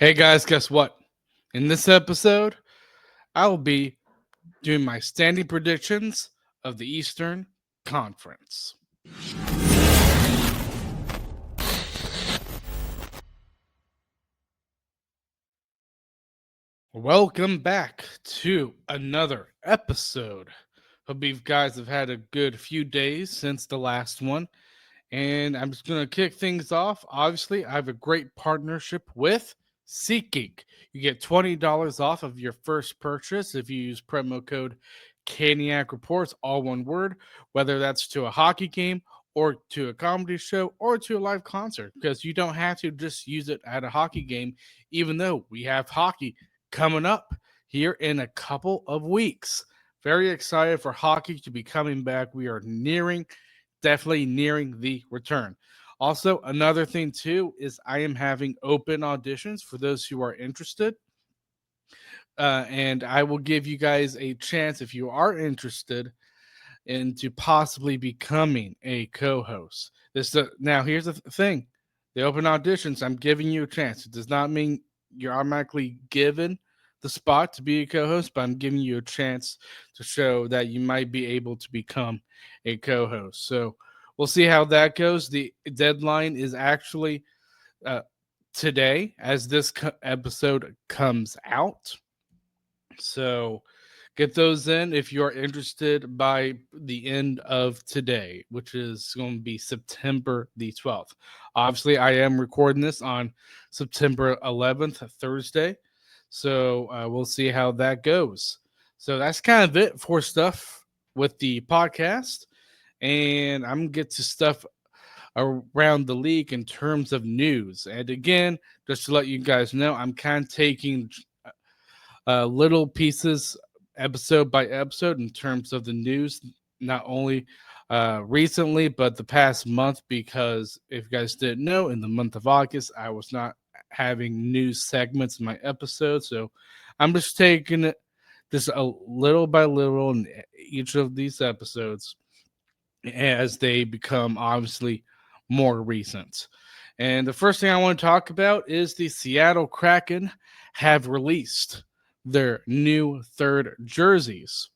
Hey guys, guess what? In this episode, I will be doing my standing predictions of the Eastern Conference. Welcome back to another episode. Hope you guys have had a good few days since the last one. And I'm just going to kick things off. Obviously, I have a great partnership with SeatGeek. You get $20 off of your first purchase if you use promo code Caniac Reports, all one word, whether that's to a hockey game or to a comedy show or to a live concert, because you don't have to just use it at a hockey game, even though we have hockey coming up here in a couple of weeks. Very excited for hockey to be coming back. We are definitely nearing the return. Also, another thing too is I am having open auditions for those who are interested. And I will give you guys a chance if you are interested into possibly becoming a co-host. Now here's the thing: the open auditions. I'm giving you a chance. It does not mean you're automatically given the spot to be a co-host, but I'm giving you a chance to show that you might be able to become a co-host. So we'll see how that goes. The deadline is actually uh, today, as this episode comes out. So get those in if you're interested by the end of today, which is going to be September the 12th. Obviously, I am recording this on September 11th, Thursday. So we'll see how that goes. So that's kind of it for stuff with the podcast. And I'm going to get to stuff around the league in terms of news. And again, just to let you guys know, I'm kind of taking little pieces episode by episode in terms of the news, not only recently, but the past month. Because if you guys didn't know, in the month of August, I was not having news segments in my episodes. So I'm just taking it just a little by little in each of these episodes as they become obviously more recent. And the first thing I want to talk about is the Seattle Kraken have released their new third jerseys.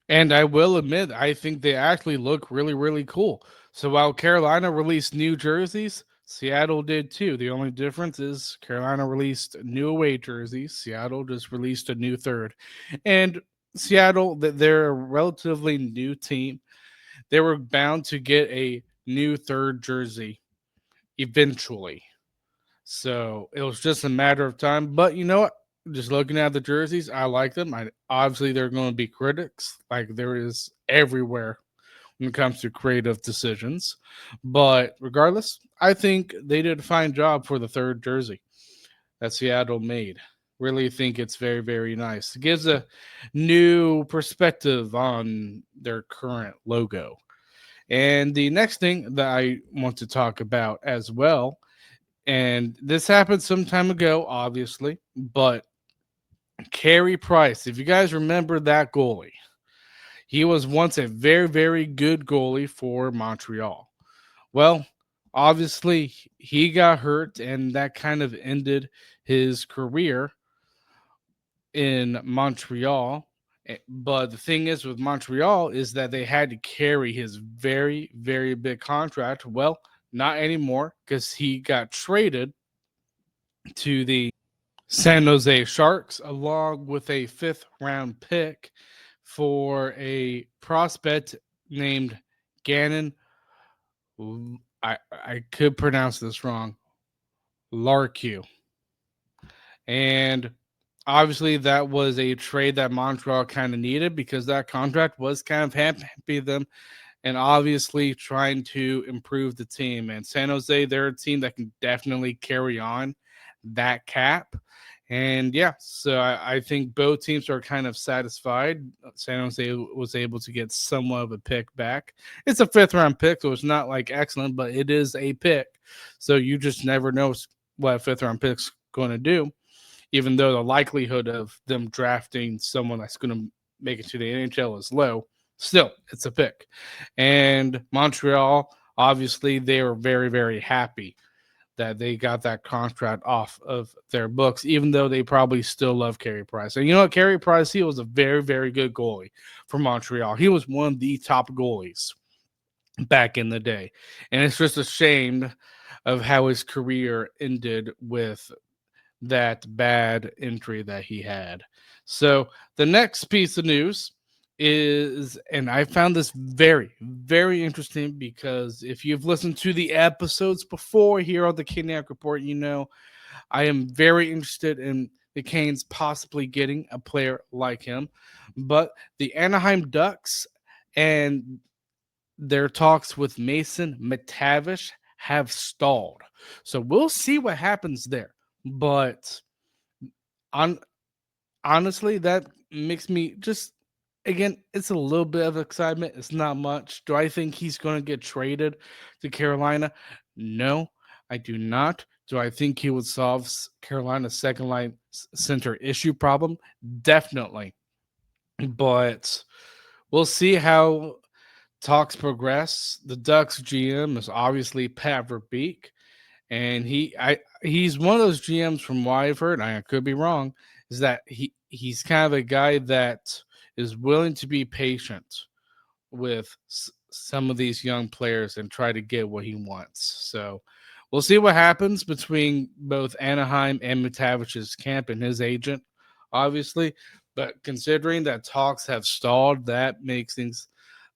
And I will admit, I think they actually look really, really cool. So while Carolina released new jerseys, Seattle did too. The only difference is Carolina released new away jerseys. Seattle just released a new third. And Seattle, they're a relatively new team. They were bound to get a new third jersey eventually. So it was just a matter of time. But you know what? Just looking at the jerseys, I like them. Obviously, there are going to be critics, like there is everywhere when it comes to creative decisions. But regardless, I think they did a fine job for the third jersey that Seattle made. Really think it's very, very nice. It gives a new perspective on their current logo. And the next thing that I want to talk about as well, and this happened some time ago, obviously, but Carey Price, if you guys remember that goalie, he was once a very, very good goalie for Montreal. Well, obviously, he got hurt, and that kind of ended his career in Montreal. But the thing is with Montreal is that they had to carry his very, very big contract. Well, not anymore because he got traded to the San Jose Sharks along with a fifth round pick for a prospect named Gannon. I could pronounce this wrong. Larku. And obviously, that was a trade that Montreal kind of needed because that contract was kind of happy them and obviously trying to improve the team. And San Jose, they're a team that can definitely carry on that cap. And yeah, so I think both teams are kind of satisfied. San Jose was able to get somewhat of a pick back. It's a fifth round pick, so it's not like excellent, but it is a pick. So you just never know what a fifth round pick's going to do, even though the likelihood of them drafting someone that's going to make it to the NHL is low. Still, it's a pick. And Montreal, obviously, they were very, very happy that they got that contract off of their books, even though they probably still love Carey Price. And you know what? Carey Price, he was a very, very good goalie for Montreal. He was one of the top goalies back in the day. And it's just a shame of how his career ended with that bad injury that he had. So the next piece of news is, and I found this very, very interesting because if you've listened to the episodes before here on the Kidnap Report, you know I am very interested in the Canes possibly getting a player like him. But the Anaheim Ducks and their talks with Mason McTavish have stalled. So we'll see what happens there. But on honestly, that makes me just again, it's a little bit of excitement. It's not much. Do I think he's going to get traded to Carolina? No, I do not. Do I think he would solve Carolina's second line center issue problem? Definitely. But we'll see how talks progress. The Ducks GM is obviously Pat Verbeek, and he's one of those GMs from what I've heard. I could be wrong. Is that he's kind of a guy that is willing to be patient with some of these young players and try to get what he wants. So we'll see what happens between both Anaheim and McTavish's camp and his agent, obviously. But considering that talks have stalled, that makes things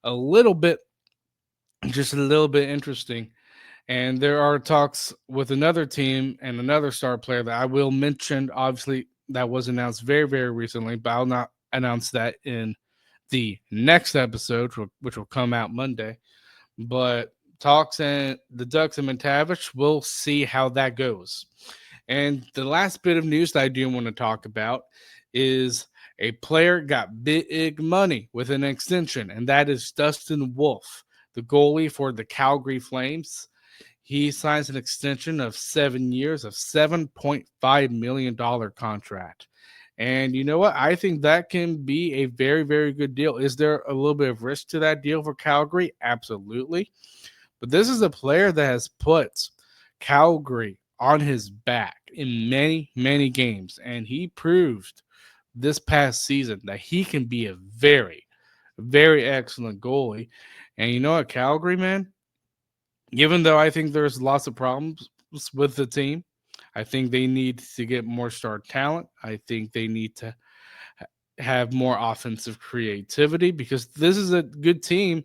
a little bit, just a little bit interesting. And there are talks with another team and another star player that I will mention. Obviously, that was announced very, very recently, but I'll not announce that in the next episode, which will come out Monday. But talks and the Ducks and McTavish, we'll see how that goes. And the last bit of news that I do want to talk about is a player got big money with an extension, and that is Dustin Wolf, the goalie for the Calgary Flames. He signs an extension of 7 years of $7.5 million contract. And you know what? I think that can be a very, very good deal. Is there a little bit of risk to that deal for Calgary? Absolutely. But this is a player that has put Calgary on his back in many, many games. And he proved this past season that he can be a very, very excellent goalie. And you know what, Calgary, man? Even though I think there's lots of problems with the team, I think they need to get more star talent. I think they need to have more offensive creativity because this is a good team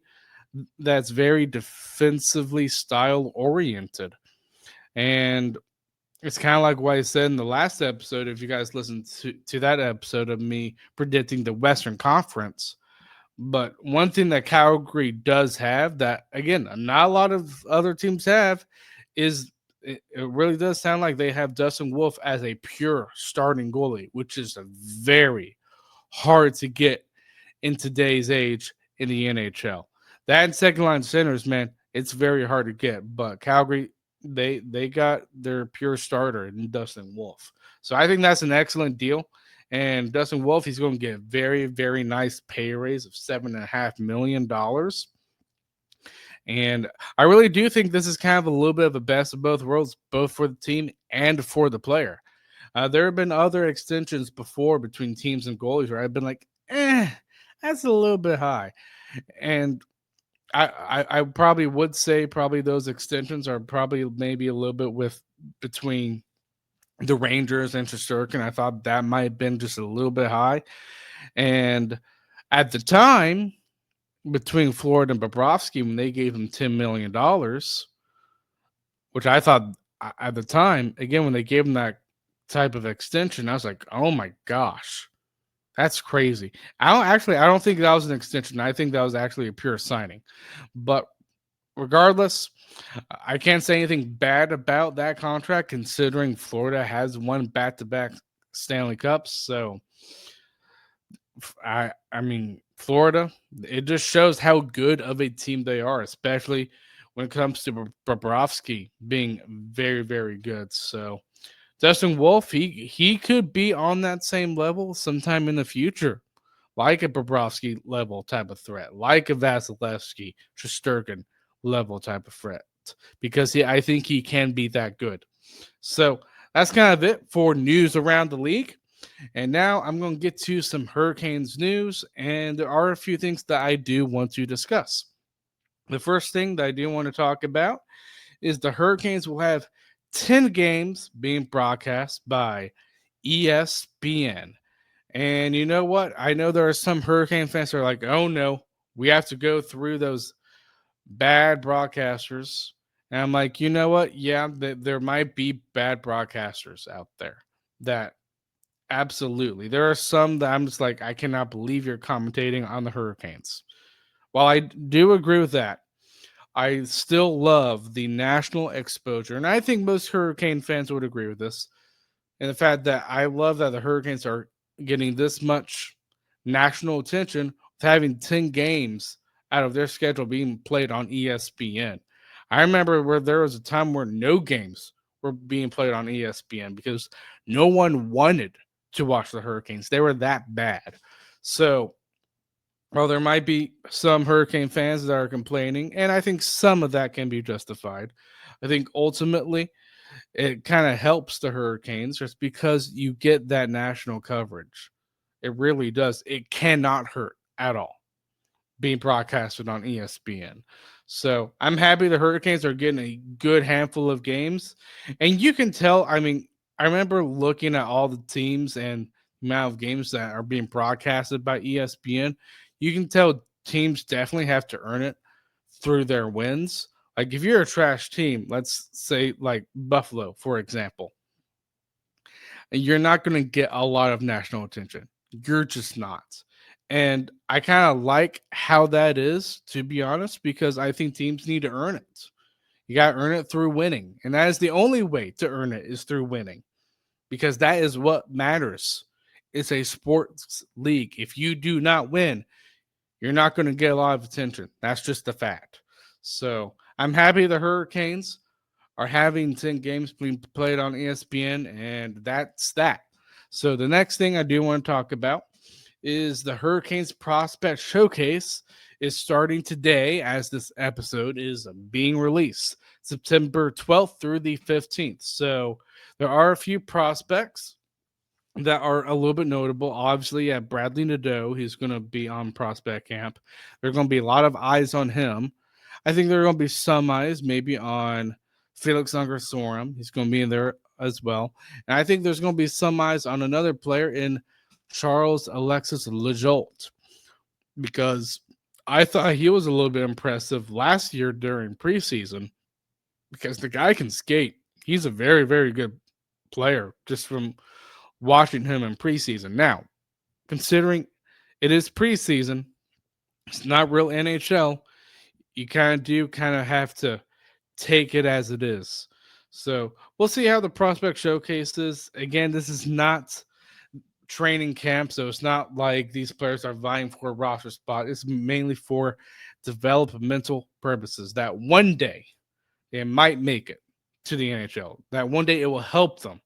that's very defensively style oriented. And it's kind of like what I said in the last episode. If you guys listened to that episode of me predicting the Western Conference, but one thing that Calgary does have that, again, not a lot of other teams have, is it really does sound like they have Dustin Wolf as a pure starting goalie, which is very hard to get in today's age in the NHL. That and second line centers, man, it's very hard to get. But Calgary, they got their pure starter in Dustin Wolf. So I think that's an excellent deal. And Dustin Wolf, he's going to get a very, very nice pay raise of $7.5 million. And I really do think this is kind of a little bit of a best of both worlds, both for the team and for the player. There have been other extensions before between teams and goalies where I've been like, that's a little bit high. And I probably would say probably those extensions are probably maybe a little bit with between the Rangers and Shesterkin. I thought that might have been just a little bit high. And at the time, between Florida and Bobrovsky, when they gave him $10 million, which I thought at the time, again, when they gave him that type of extension, I was like, oh my gosh, that's crazy. I don't think that was an extension. I think that was actually a pure signing. But regardless, I can't say anything bad about that contract considering Florida has won back-to-back Stanley Cups. So I mean, Florida, it just shows how good of a team they are, especially when it comes to Bobrovsky being very, very good. So Dustin Wolf, he could be on that same level sometime in the future, like a Bobrovsky level type of threat, like a Vasilevsky, Shesterkin level type of left because I think he can be that good. So that's kind of it for news around the league. And now I'm going to get to some Hurricanes news, and there are a few things that I do want to discuss. The first thing that I do want to talk about is the Hurricanes will have 10 games being broadcast by ESPN. And you know what? I know there are some Hurricane fans that are like, oh no, we have to go through those bad broadcasters. And I'm like, you know what? Yeah, there might be bad broadcasters out there that absolutely. There are some that I'm just like, I cannot believe you're commentating on the Hurricanes. While I do agree with that, I still love the national exposure. And I think most Hurricane fans would agree with this. And the fact that I love that the Hurricanes are getting this much national attention with having 10 games out of their schedule being played on ESPN. I remember where there was a time where no games were being played on ESPN because no one wanted to watch the Hurricanes. They were that bad. So, while there might be some Hurricane fans that are complaining, and I think some of that can be justified, I think ultimately it kind of helps the Hurricanes just because you get that national coverage. It really does. It cannot hurt at all being broadcasted on ESPN. So I'm happy the Hurricanes are getting a good handful of games. And you can tell, I mean, I remember looking at all the teams and amount of games that are being broadcasted by ESPN. You can tell teams definitely have to earn it through their wins. Like if you're a trash team, let's say like Buffalo, for example, and you're not going to get a lot of national attention. You're just not. And I kind of like how that is, to be honest, because I think teams need to earn it. You got to earn it through winning. And that is the only way to earn it is through winning because that is what matters. It's a sports league. If you do not win, you're not going to get a lot of attention. That's just the fact. So I'm happy the Hurricanes are having 10 games being played on ESPN, and that's that. So the next thing I do want to talk about is the Hurricanes Prospect Showcase is starting today as this episode is being released, September 12th through the 15th. So there are a few prospects that are a little bit notable. Obviously, Bradley Nadeau, he's going to be on prospect camp. There are going to be a lot of eyes on him. I think there are going to be some eyes maybe on Felix Unger-Sorum. He's going to be in there as well. And I think there's going to be some eyes on another player in Charles Alexis Legault because I thought he was a little bit impressive last year during preseason because the guy can skate. He's a very, very good player just from watching him in preseason. Now, considering it is preseason, it's not real NHL, you kind of have to take it as it is. So we'll see how the prospect showcase is. Again, this is not training camp, so it's not like these players are vying for a roster spot. It's mainly for developmental purposes that one day they might make it to the NHL. That one day it will help them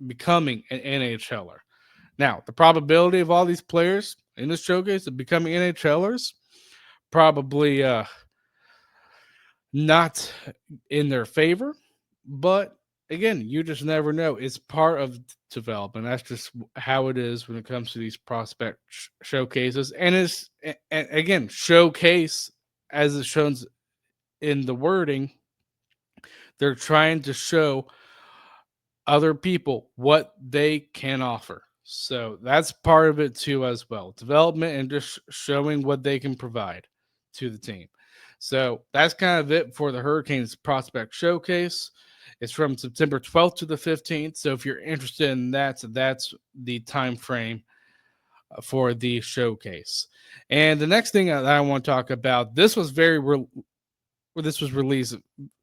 becoming an NHLer. Now, the probability of all these players in this showcase of becoming NHLers probably not in their favor, but again, you just never know. It's part of development. That's just how it is when it comes to these prospect showcases. And it's and again, showcase as it's shown in the wording, they're trying to show other people what they can offer. So that's part of it too, as well. Development and just showing what they can provide to the team. So that's kind of it for the Hurricanes Prospect Showcase. It's from September 12th to the 15th. So if you're interested in that, so that's the time frame for the showcase. And the next thing that I want to talk about, this was released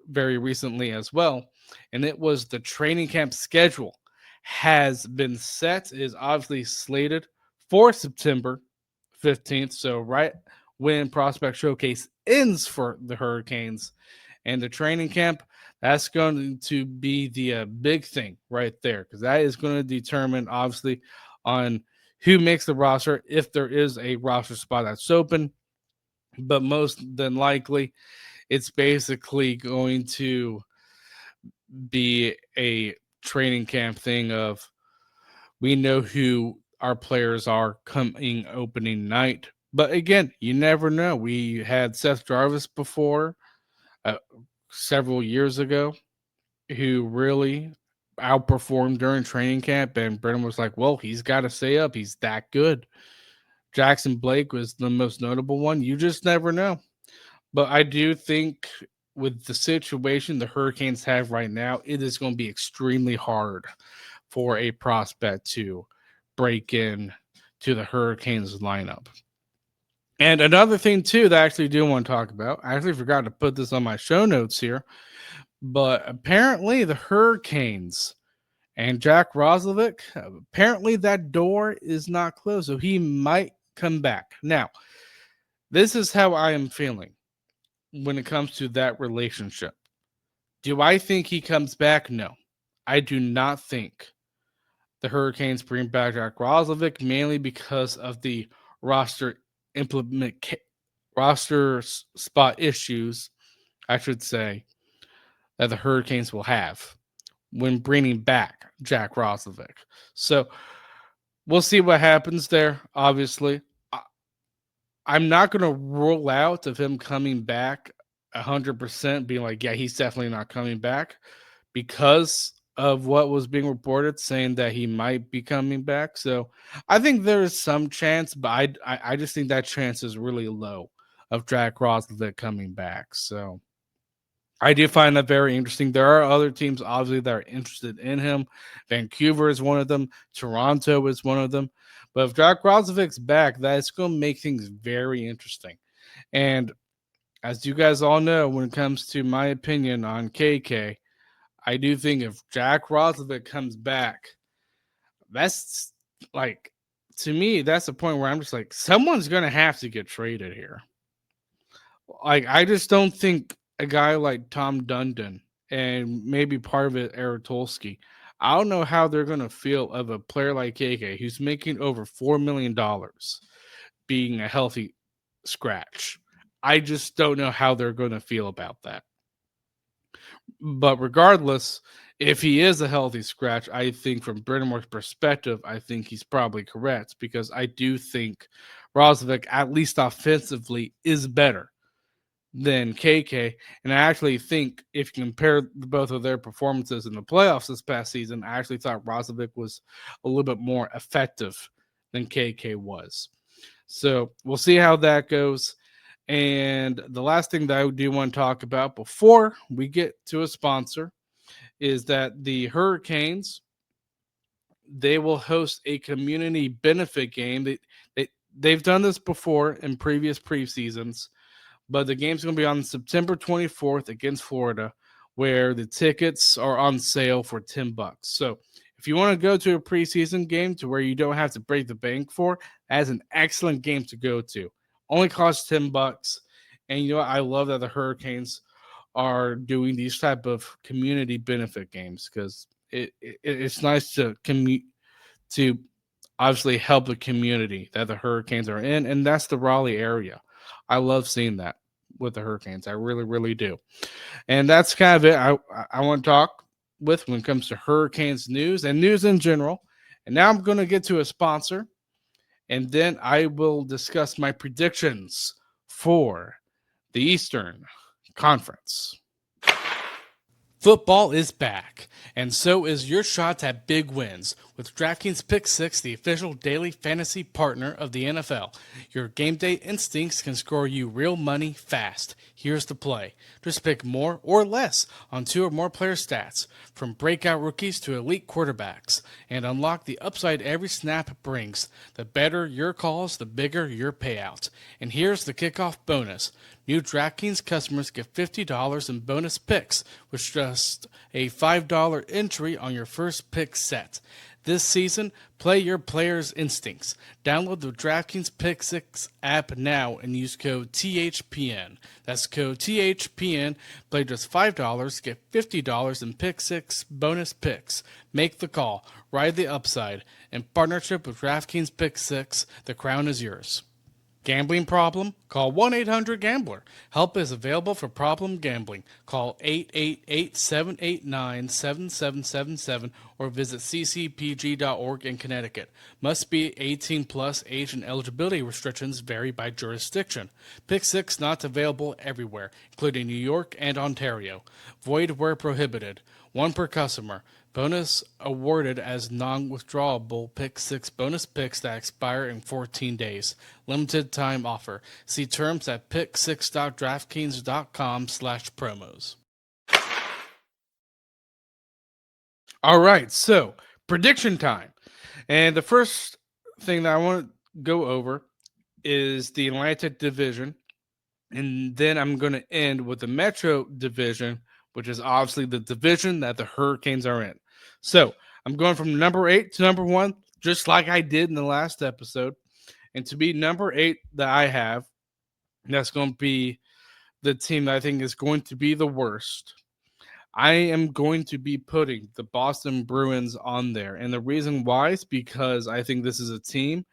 very recently as well, and it was the training camp schedule has been set. It is obviously slated for September 15th. So right when Prospect Showcase ends for the Hurricanes and the training camp, that's going to be the big thing right there because that is going to determine obviously on who makes the roster if there is a roster spot that's open. But most than likely, it's basically going to be a training camp thing of we know who our players are coming opening night. But again, you never know. We had Seth Jarvis before uh, several years ago who really outperformed during training camp, and Brennan was like, well, he's got to stay up. He's that good. Jackson Blake was the most notable one. You just never know. But I do think with the situation the Hurricanes have right now, it is going to be extremely hard for a prospect to break in to the Hurricanes lineup. And another thing too that I actually do want to talk about, I actually forgot to put this on my show notes here, but apparently the Hurricanes and Jack Roslovic, apparently that door is not closed, so he might come back. Now, this is how I am feeling when it comes to that relationship. Do I think he comes back? No. I do not think the Hurricanes bring back Jack Roslovic, mainly because of the roster spot issues, I should say, that the Hurricanes will have when bringing back Jack Roslovic. So we'll see what happens there. Obviously, I'm not going to rule out of him coming back 100%, being like, yeah, he's definitely not coming back, because of what was being reported saying that he might be coming back. So I think there is some chance, but I just think that chance is really low of Jack Roslovic coming back. So I do find that very interesting. There are other teams, obviously, that are interested in him. Vancouver is one of them. Toronto is one of them. But if Jack Roslovic's back, that's going to make things very interesting. And as you guys all know, when it comes to my opinion on KK, I do think if Jack Roslovic comes back, that's like, to me, that's the point where I'm just like, someone's going to have to get traded here. Like, I just don't think a guy like Tom Dundon and maybe part of it Eratolsky, I don't know how they're going to feel of a player like KK who's making over $4 million being a healthy scratch. I just don't know how they're going to feel about that. But regardless, if he is a healthy scratch, I think from Brind'Amour's perspective, I think he's probably correct, because I do think Roslovic, at least offensively, is better than KK. And I actually think if you compare both of their performances in the playoffs this past season, I actually thought Roslovic was a little bit more effective than KK was. So we'll see how that goes. And the last thing that I do want to talk about before we get to a sponsor is that the Hurricanes, they will host a community benefit game. They've done this before in previous preseasons, but the game's going to be on September 24th against Florida, where the tickets are on sale for $10. So if you want to go to a preseason game to where you don't have to break the bank for, that's an excellent game to go to. Only costs $10. And you know what? I love that the Hurricanes are doing these type of community benefit games, because it's nice to obviously help the community that the Hurricanes are in, and that's the Raleigh area. I love seeing that with the Hurricanes. I really, really do. And that's kind of it I want to talk with when it comes to Hurricanes news and news in general. And now I'm going to get to a sponsor, and then I will discuss my predictions for the Eastern Conference. Football is back, and so is your shot at big wins with DraftKings Pick 6, the official daily fantasy partner of the NFL. Your game day instincts can score you real money fast. Here's the play. Just pick more or less on 2 or more player stats, from breakout rookies to elite quarterbacks, and unlock the upside every snap brings. The better your calls, the bigger your payout. And here's the kickoff bonus. New DraftKings customers get $50 in bonus picks, with just a $5 entry on your first pick set. This season, play your players' instincts. Download the DraftKings Pick 6 app now and use code THPN. That's code THPN. Play just $5, get $50 in Pick 6 bonus picks. Make the call. Ride the upside. In partnership with DraftKings Pick 6, the crown is yours. Gambling problem? Call 1-800-GAMBLER. Help is available for problem gambling. Call 888-789-7777 or visit ccpg.org in Connecticut. Must be 18 plus. Age and eligibility restrictions vary by jurisdiction. Pick 6 not available everywhere, including New York and Ontario. Void where prohibited. 1 per customer. Bonus awarded as non-withdrawable Pick 6 bonus picks that expire in 14 days. Limited time offer. See terms at pick6.draftkings.com/promos. All right, so prediction time. And the first thing that I want to go over is the Atlantic Division. And then I'm going to end with the Metro Division, which is obviously the division that the Hurricanes are in. So I'm going from number 8 to number 1, just like I did in the last episode. And to be number 8 that I have, that's going to be the team that I think is going to be the worst. I am going to be putting the Boston Bruins on there. And the reason why is because I think this is a team.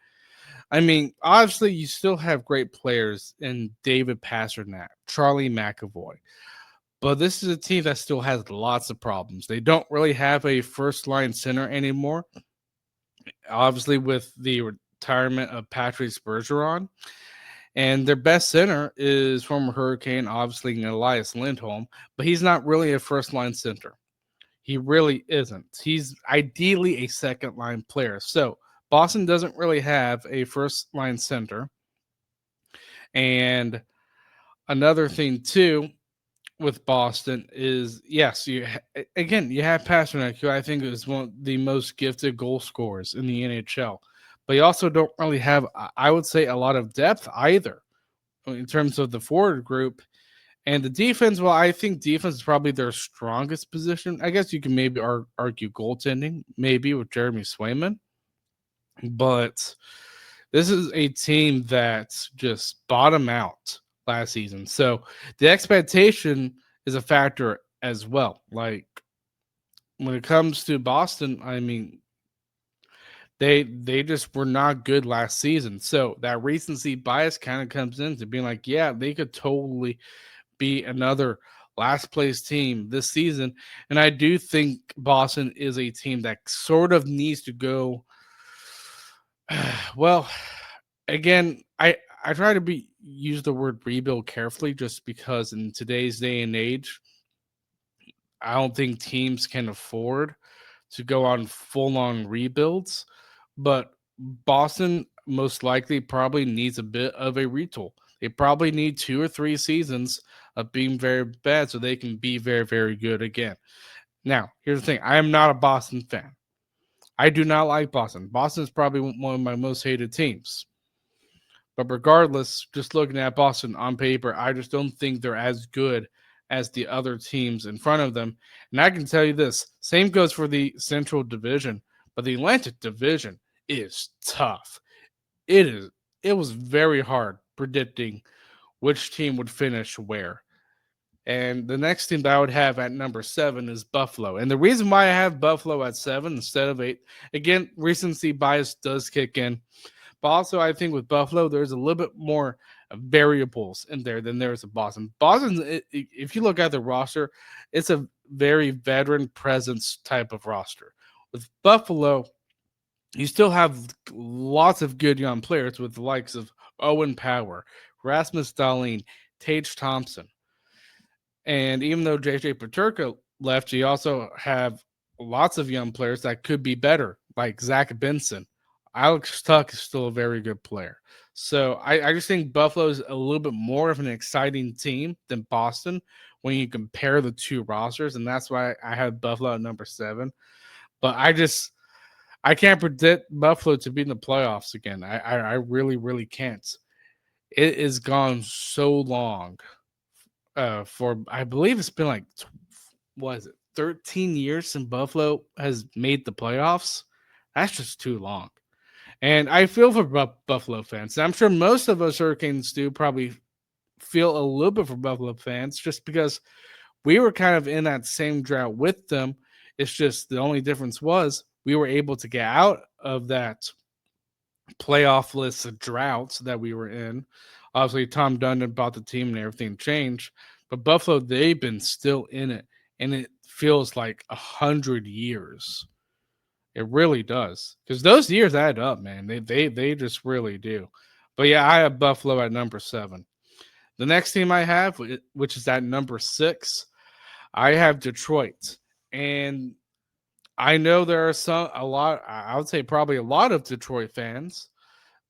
I mean, obviously, you still have great players in David Pastrnak, Charlie McAvoy. But this is a team that still has lots of problems. They don't really have a first-line center anymore. Obviously, with the retirement of Patrice Bergeron. And their best center is former Hurricane, obviously, Elias Lindholm. But he's not really a first-line center. He really isn't. He's ideally a second-line player. So Boston doesn't really have a first-line center. And another thing, too, with Boston is, yes, you have Pastrnak, who I think is one of the most gifted goal scorers in the NHL. But you also don't really have, I would say, a lot of depth either in terms of the forward group. And the defense, well, I think defense is probably their strongest position. I guess you can maybe argue goaltending, maybe with Jeremy Swayman. But this is a team that just bottomed out last season. So the expectation is a factor as well. Like when it comes to Boston, I mean, they just were not good last season. So that recency bias kind of comes into being like, yeah, they could totally be another last place team this season. And I do think Boston is a team that sort of needs to go. Well, again, I try to use the word rebuild carefully just because in today's day and age, I don't think teams can afford to go on full-on rebuilds. But Boston most likely probably needs a bit of a retool. They probably need 2 or 3 seasons of being very bad so they can be very, very good again. Now, here's the thing. I am not a Boston fan. I do not like Boston. Boston is probably one of my most hated teams. But regardless, just looking at Boston on paper, I just don't think they're as good as the other teams in front of them. And I can tell you this, same goes for the Central Division, but the Atlantic Division is tough. It was very hard predicting which team would finish where. And the next team that I would have at number 7 is Buffalo. And the reason why I have Buffalo at 7 instead of 8, again, recency bias does kick in. But also, I think with Buffalo, there's a little bit more variables in there than there is at Boston. Boston, if you look at the roster, it's a very veteran presence type of roster. With Buffalo, you still have lots of good young players with the likes of Owen Power, Rasmus Dahlin, Tage Thompson. And even though JJ Peterka left, you also have lots of young players that could be better, like Zach Benson. Alex Tuck is still a very good player. So I just think Buffalo is a little bit more of an exciting team than Boston when you compare the two rosters. And that's why I have Buffalo at number 7. But I can't predict Buffalo to be in the playoffs again. I really, really can't. It has gone so long for, I believe it's been like, what is it, 13 years since Buffalo has made the playoffs. That's just too long. And I feel for Buffalo fans. I'm sure most of us Hurricanes do probably feel a little bit for Buffalo fans just because we were kind of in that same drought with them. It's just the only difference was we were able to get out of that playoff-less droughts that we were in. Obviously, Tom Dundon bought the team and everything changed, but Buffalo, they've been still in it, and it feels like 100 years. It really does, because those years add up, man. They just really do. But yeah, I have Buffalo at number 7. The next team I have, which is at number 6, I have Detroit, and I know there are I would say probably a lot of Detroit fans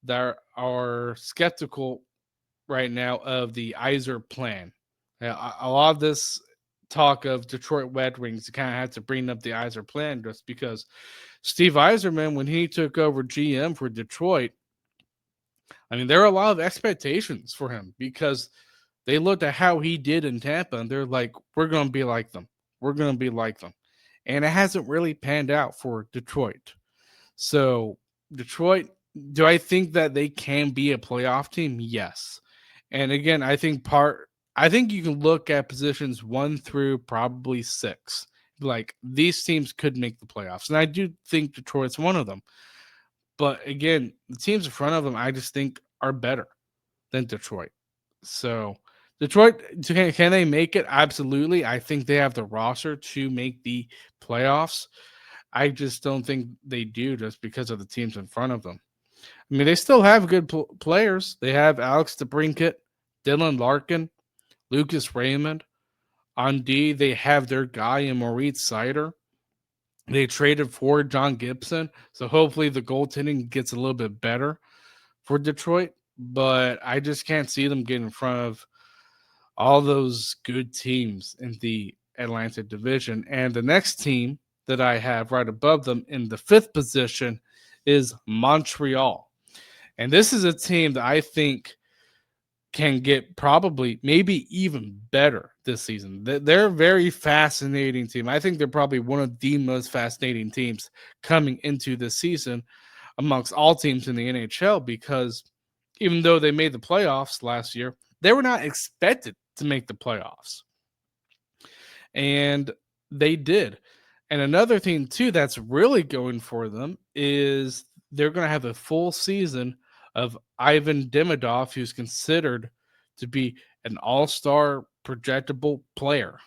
that are skeptical right now of the Iser plan. A lot of this talk of Detroit Red Wings kind of had to bring up the Iser plan just because Steve Yzerman, when he took over GM for Detroit, I mean, there are a lot of expectations for him because they looked at how he did in Tampa and they're like, we're going to be like them. We're going to be like them. And it hasn't really panned out for Detroit. So, Detroit, do I think that they can be a playoff team? Yes. And again, I think you can look at positions 1 through probably 6. Like these teams could make the playoffs. And I do think Detroit's one of them. But again, the teams in front of them, I just think are better than Detroit. So Detroit, can they make it? Absolutely. I think they have the roster to make the playoffs. I just don't think they do just because of the teams in front of them. I mean, they still have good players. They have Alex DeBrincat, Dylan Larkin, Lucas Raymond. On D, they have their guy in Moritz Seider. They traded for John Gibson, so hopefully the goaltending gets a little bit better for Detroit. But I just can't see them getting in front of all those good teams in the Atlantic Division. And the next team that I have right above them in the 5th position is Montreal. And this is a team that I think can get probably maybe even better this season. They're a very fascinating team. I think they're probably one of the most fascinating teams coming into this season amongst all teams in the NHL because even though they made the playoffs last year, they were not expected to make the playoffs. And they did. And another thing, too, that's really going for them is they're going to have a full season of Ivan Demidov, who's considered to be an all-star projectable player.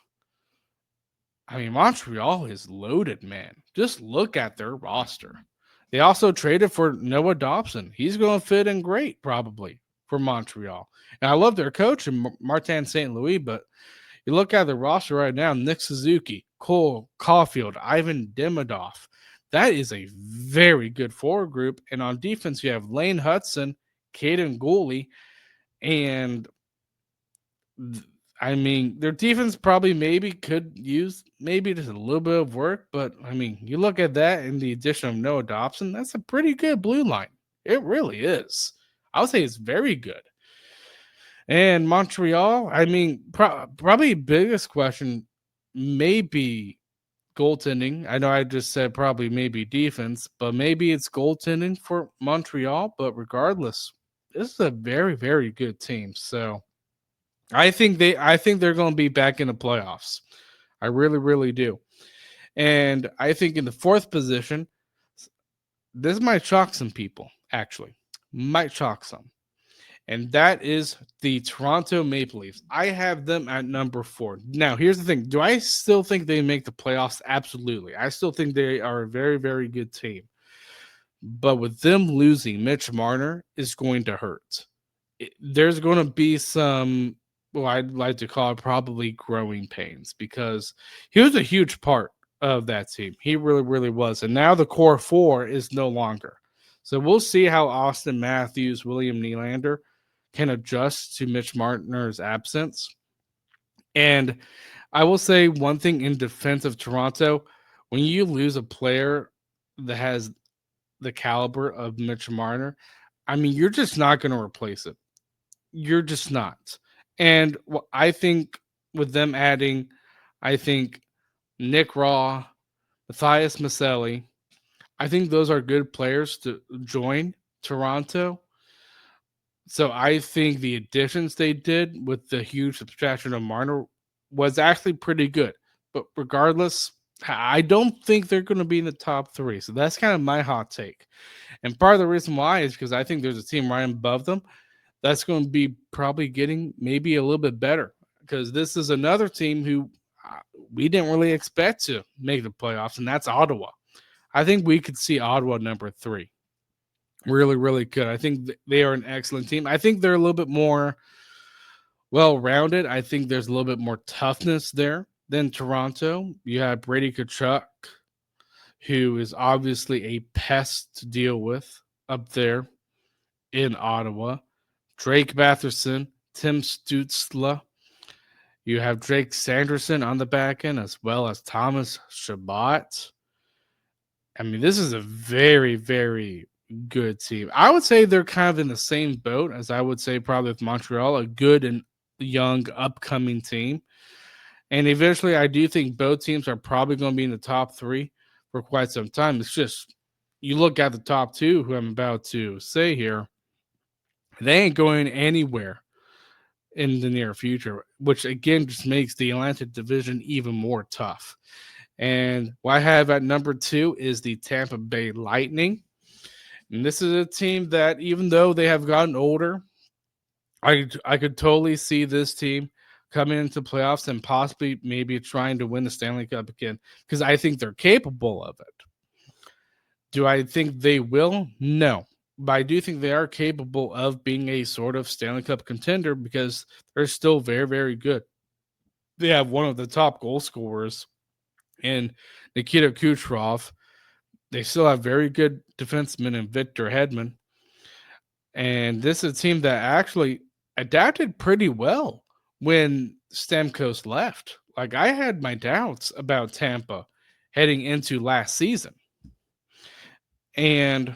I mean, Montreal is loaded, man. Just look at their roster. They also traded for Noah Dobson. He's going to fit in great, probably, for Montreal. And I love their coach, Martin St. Louis, but you look at the roster right now, Nick Suzuki, Cole Caulfield, Ivan Demidov. That is a very good forward group. And on defense, you have Lane Hudson, Caden Gooley, and I mean, their defense probably maybe could use maybe just a little bit of work. But I mean, you look at that and the addition of Noah Dobson, that's a pretty good blue line. It really is. I would say it's very good. And Montreal, I mean, probably biggest question maybe goaltending. I know I just said probably maybe defense, but maybe it's goaltending for Montreal. But regardless, this is a very, very good team. So I think they're going to be back in the playoffs. I really, really do. And I think in the 4th position, this might shock some people, actually. Might shock some. And that is the Toronto Maple Leafs. I have them at number 4. Now, here's the thing. Do I still think they make the playoffs? Absolutely. I still think they are a very, very good team. But with them losing, Mitch Marner is going to hurt. There's going to be some, well, I'd like to call it probably growing pains because he was a huge part of that team. He really, really was. And now the core 4 is no longer. So we'll see how Austin Matthews, William Nylander can adjust to Mitch Marner's absence. And I will say one thing in defense of Toronto, when you lose a player that has the caliber of Mitch Marner, I mean, you're just not going to replace it. You're just not. And I think with them adding, I think Nick Raw, Matthias Maselli, I think those are good players to join Toronto. So I think the additions they did with the huge subtraction of Marner was actually pretty good. But regardless, I don't think they're going to be in the top three. So that's kind of my hot take. And part of the reason why is because I think there's a team right above them that's going to be probably getting maybe a little bit better, because this is another team who uh, we didn't really expect to make the playoffs, and that's Ottawa. I think we could see Ottawa number three. Really, really good. I think they are an excellent team. I think they're a little bit more well rounded. I think there's a little bit more toughness there than Toronto. You have Brady Tkachuk, who is obviously a pest to deal with up there in Ottawa. Drake Batherson, Tim Stutzla. You have Drake Sanderson on the back end, as well as Thomas Chabot. I mean, this is a very, very good team. I would say they're kind of in the same boat as I would say probably with Montreal, a good and young upcoming team. And eventually, I do think both teams are probably going to be in the top three for quite some time. It's just you look at the top two, who I'm about to say here, they ain't going anywhere in the near future, which again just makes the Atlantic Division even more tough. And what I have at number two is the Tampa Bay Lightning. And this is a team that, even though they have gotten older, I could totally see this team coming into playoffs and possibly maybe trying to win the Stanley Cup again, because I think they're capable of it. Do I think they will? No. But I do think they are capable of being a sort of Stanley Cup contender because they're still very, very good. They have one of the top goal scorers in Nikita Kucherov. They still have very good defensemen in Victor Hedman. And this is a team that actually adapted pretty well when Stamkos left. Like, I had my doubts about Tampa heading into last season. And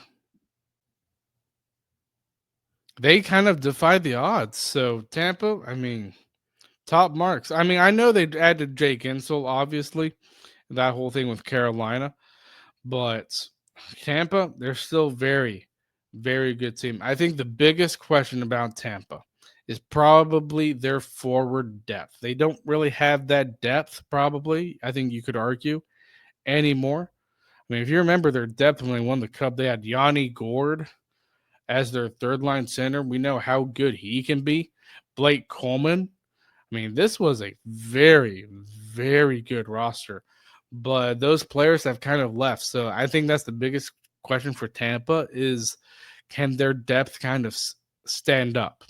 they kind of defied the odds. So Tampa, I mean, top marks. I mean, I know they added Jake Insel, obviously, that whole thing with Carolina, but Tampa, they're still very, very good team. I think the biggest question about Tampa is probably their forward depth. They don't really have that depth, probably, I think you could argue, anymore. I mean, if you remember their depth when they won the Cup, they had Yanni Gord as their third line center. We know how good he can be. Blake Coleman. I mean, this was a very, very good roster, but those players have kind of left. So I think that's the biggest question for Tampa is, can their depth kind of stand up?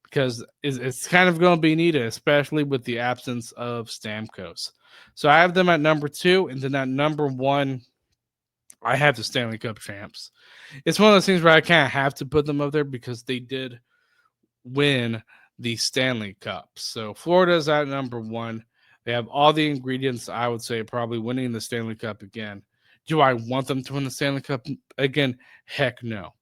Because it's kind of going to be needed, especially with the absence of Stamkos. So I have them at number two, and then at number one, I have the Stanley Cup champs. It's one of those things where I kind of have to put them up there because they did win the Stanley Cup. So Florida's at number one. They have all the ingredients, I would say, probably winning the Stanley Cup again. Do I want them to win the Stanley Cup again? Heck no.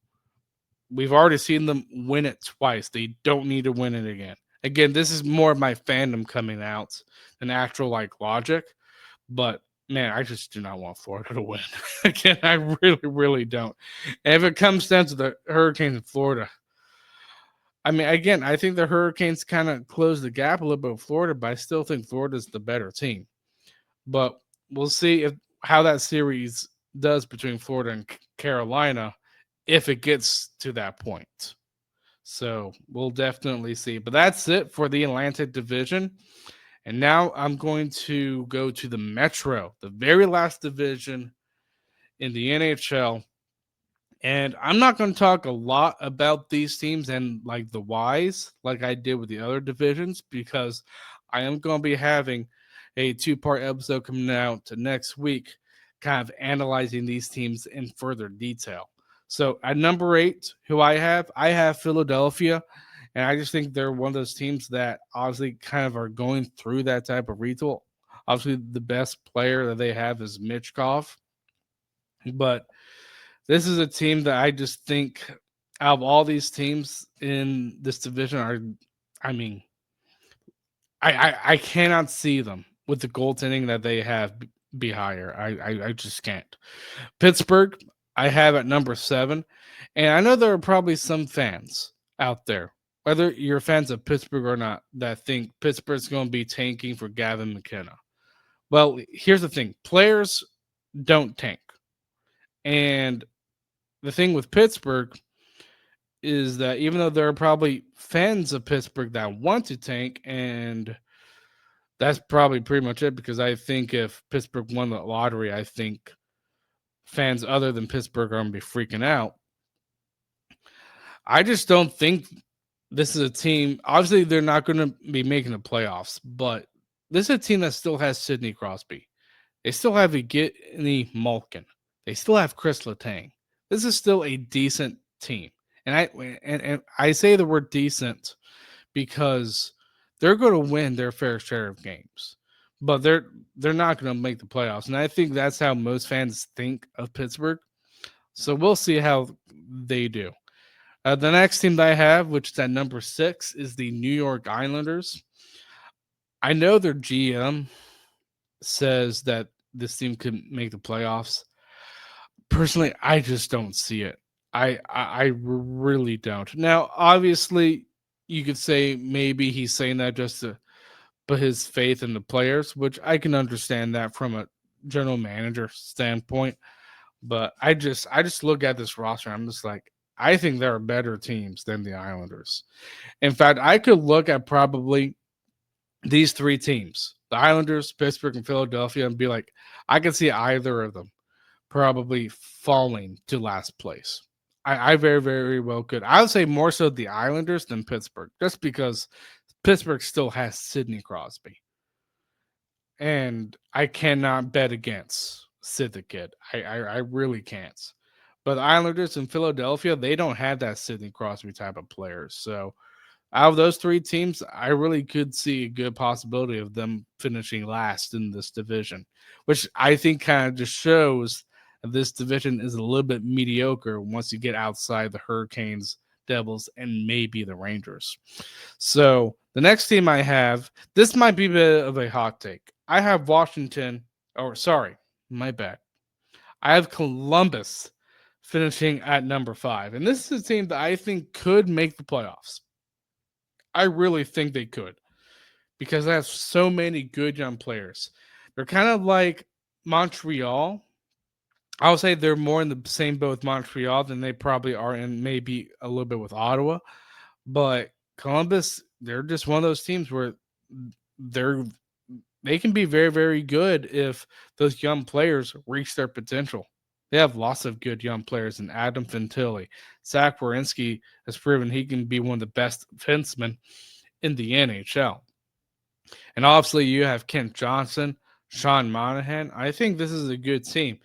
We've already seen them win it twice. They don't need to win it again. Again, this is more of my fandom coming out than actual like logic. But man, I just do not want Florida to win. Again, I really, really don't. And if it comes down to the Hurricanes in Florida, I mean, again, I think the Hurricanes kind of closed the gap a little bit with Florida, but I still think Florida's the better team. But we'll see how that series does between Florida and Carolina if it gets to that point. So we'll definitely see. But that's it for the Atlantic Division. And now I'm going to go to the Metro, the very last division in the NHL. And I'm not going to talk a lot about these teams and like the whys like I did with the other divisions, because I am going to be having a 2-part episode coming out next week, kind of analyzing these teams in further detail. So at number 8, who I have Philadelphia. And I just think they're one of those teams that obviously kind of are going through that type of retool. Obviously, the best player that they have is Michkov. But this is a team that I just think out of all these teams in this division I mean, I cannot see them with the goaltending that they have be higher. I just can't. Pittsburgh, I have at number 7. And I know there are probably some fans out there, whether you're fans of Pittsburgh or not, that think Pittsburgh's going to be tanking for Gavin McKenna. Well, here's the thing: players don't tank, and the thing with Pittsburgh is that even though there are probably fans of Pittsburgh that want to tank, and that's probably pretty much it, because I think if Pittsburgh won the lottery, I think fans other than Pittsburgh are going to be freaking out. I just don't think this is a team. Obviously, they're not going to be making the playoffs, but this is a team that still has Sidney Crosby. They still have Evgeny Malkin. They still have Chris Letang. This is still a decent team, and I say the word decent because they're going to win their fair share of games, but they're not going to make the playoffs, and I think that's how most fans think of Pittsburgh. So we'll see how they do. The next team that I have, which is at number 6, is the New York Islanders. I know their GM says that this team could make the playoffs. Personally, I just don't see it. I really don't. Now, obviously, you could say maybe he's saying that just to put his faith in the players, which I can understand that from a general manager standpoint. But I just look at this roster. I'm just like, I think there are better teams than the Islanders. In fact, I could look at probably these three teams, the Islanders, Pittsburgh, and Philadelphia, and be like, I could see either of them probably falling to last place. I very, very well could. I would say more so the Islanders than Pittsburgh, just because Pittsburgh still has Sidney Crosby. And I cannot bet against Sid the Kid. I really can't. But the Islanders in Philadelphia, they don't have that Sidney Crosby type of players. So out of those three teams, I really could see a good possibility of them finishing last in this division, which I think kind of just shows that this division is a little bit mediocre once you get outside the Hurricanes, Devils, and maybe the Rangers. So the next team I have, this might be a bit of a hot take. I have Washington, or sorry, my bad. I have Columbus finishing at number 5. And this is a team that I think could make the playoffs. I really think they could because they have so many good young players. They're kind of like Montreal. I would say they're more in the same boat with Montreal than they probably are in maybe a little bit with Ottawa. But Columbus, they're just one of those teams where they're they can be very, very good if those young players reach their potential. They have lots of good young players in Adam Fantilli. Zach Werenski has proven he can be one of the best defensemen in the NHL. And obviously, you have Kent Johnson, Sean Monahan. I think this is a good team.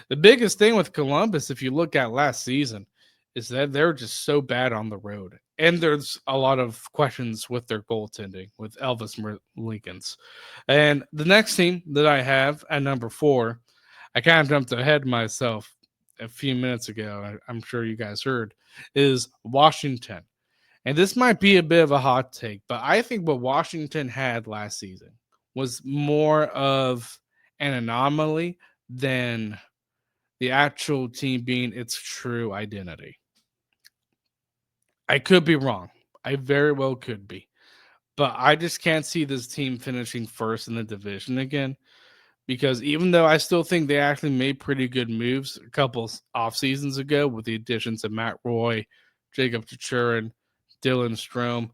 The biggest thing with Columbus, if you look at last season, is that they're just so bad on the road. And there's a lot of questions with their goaltending with Elvis Lincolns. And the next team that I have at number 4, I kind of jumped ahead myself a few minutes ago. I'm sure you guys heard, is Washington. And this might be a bit of a hot take, but I think what Washington had last season was more of an anomaly than the actual team being its true identity. I could be wrong. I very well could be. But I just can't see this team finishing first in the division again because even though I still think they actually made pretty good moves a couple off seasons ago with the additions of Matt Roy, Jacob Chichurin, Dylan Strome,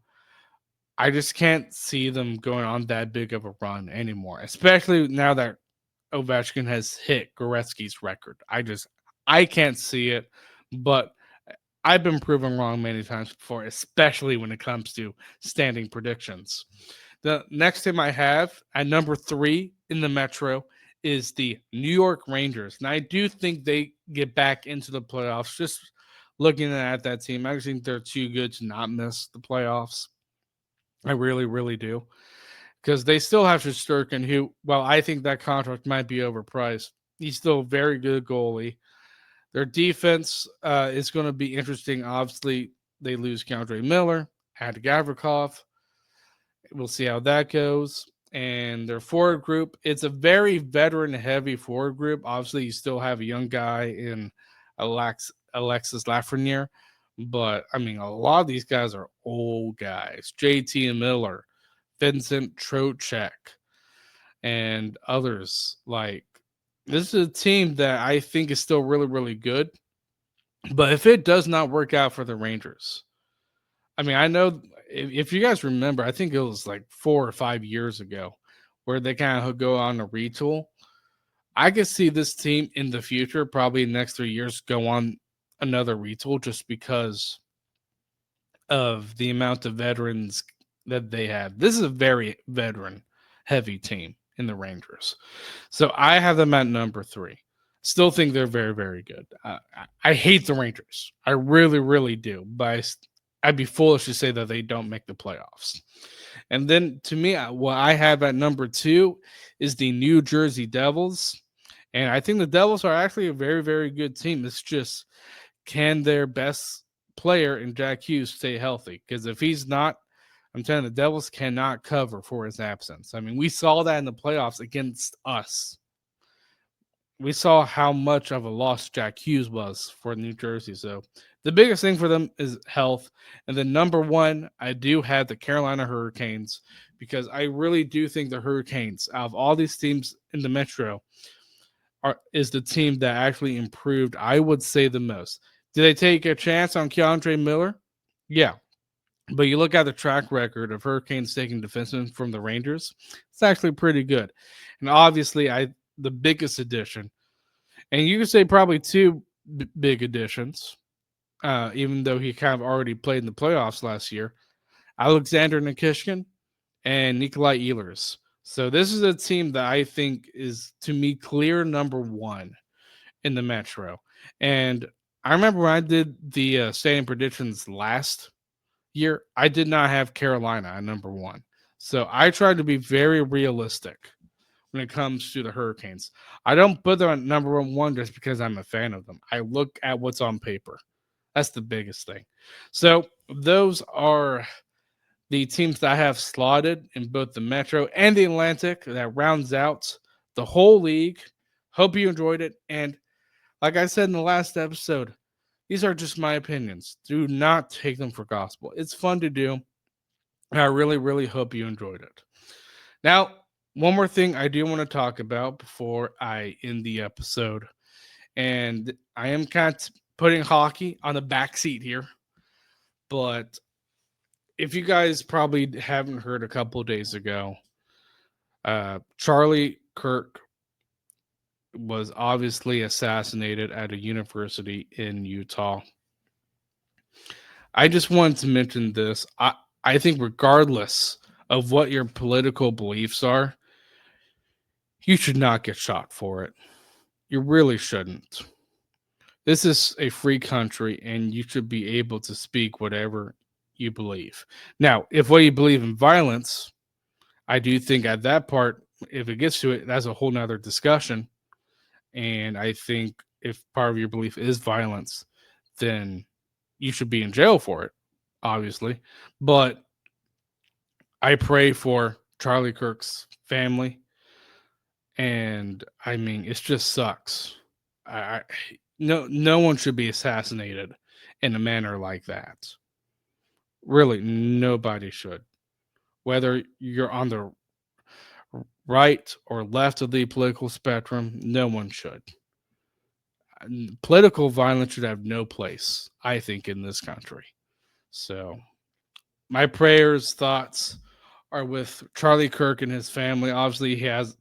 I just can't see them going on that big of a run anymore, especially now that Ovechkin has hit Goretzky's record. I can't see it, but I've been proven wrong many times before, especially when it comes to standing predictions. The next team I have at number 3 in the Metro is the New York Rangers. And I do think they get back into the playoffs. Just looking at that team, I think they're too good to not miss the playoffs. I really, really do. Because they still have Shesterkin, who, well, I think that contract might be overpriced. He's still a very good goalie. Their defense is going to be interesting. Obviously, they lose K'Andre Miller, add Gavrikov. We'll see how that goes. And their forward group, it's a very veteran-heavy forward group. Obviously, you still have a young guy in Alexis Lafreniere. But, I mean, a lot of these guys are old guys. JT Miller, Vincent Trocheck. and others. Like, this is a team that I think is still really, really good. But if it does not work out for the Rangers, I mean, I know if you guys remember, I think it was like 4 or 5 years ago where they kind of go on a retool. I could see this team in the future, probably in the next 3 years, go on another retool just because of the amount of veterans that they have. This is a very veteran heavy team in the Rangers. So I have them at number 3. Still think they're very, very good. I hate the Rangers. I really, really do. But I'd be foolish to say that they don't make the playoffs. And then to me, what I have at number 2 is the New Jersey Devils. And I think the Devils are actually a very, very good team. It's just, can their best player in Jack Hughes stay healthy? Because if he's not, I'm telling you, the Devils cannot cover for his absence. I mean, we saw that in the playoffs against us. We saw how much of a loss Jack Hughes was for New Jersey. So the biggest thing for them is health. And then number 1, I do have the Carolina Hurricanes, because I really do think the Hurricanes, out of all these teams in the Metro, is the team that actually improved, I would say, the most. Did they take a chance on Keandre Miller? Yeah. But you look at the track record of Hurricanes taking defensemen from the Rangers, it's actually pretty good. And obviously, the biggest addition, and you could say probably 2 big additions, even though he kind of already played in the playoffs last year, Alexander Nikishkin and Nikolai Ehlers. So this is a team that I think is, to me, clear number 1 in the Metro. And I remember when I did the standing predictions last year, I did not have Carolina at number 1. So I tried to be very realistic when it comes to the Hurricanes. I don't put them at number 1 just because I'm a fan of them. I look at what's on paper. That's the biggest thing. So those are the teams that I have slotted in both the Metro and the Atlantic. That rounds out the whole league. Hope you enjoyed it. And like I said in the last episode, these are just my opinions. Do not take them for gospel. It's fun to do. And I really, really hope you enjoyed it. Now, one more thing I do want to talk about before I end the episode. And I am kind of putting hockey on the back seat here. But if you guys probably haven't heard, a couple of days ago, Charlie Kirk was obviously assassinated at a university in Utah. I just wanted to mention this. I think regardless of what your political beliefs are, you should not get shot for it. You really shouldn't. This is a free country, and you should be able to speak whatever you believe. Now, if what you believe in violence, I do think at that part, if it gets to it, that's a whole nother discussion. And I think if part of your belief is violence, then you should be in jail for it, obviously. But I pray for Charlie Kirk's family. And I mean, it just sucks. No one should be assassinated in a manner like that. Really, nobody should. Whether you're on the right or left of the political spectrum, no one should. Political violence should have no place, I think, in this country. So my prayers, thoughts are with Charlie Kirk and his family. Obviously, he has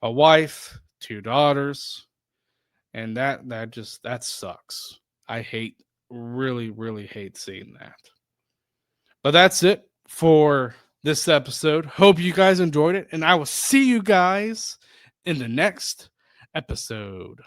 a wife, 2 daughters, and that sucks. I really hate seeing that. But that's it for this episode. Hope you guys enjoyed it, and I will see you guys in the next episode.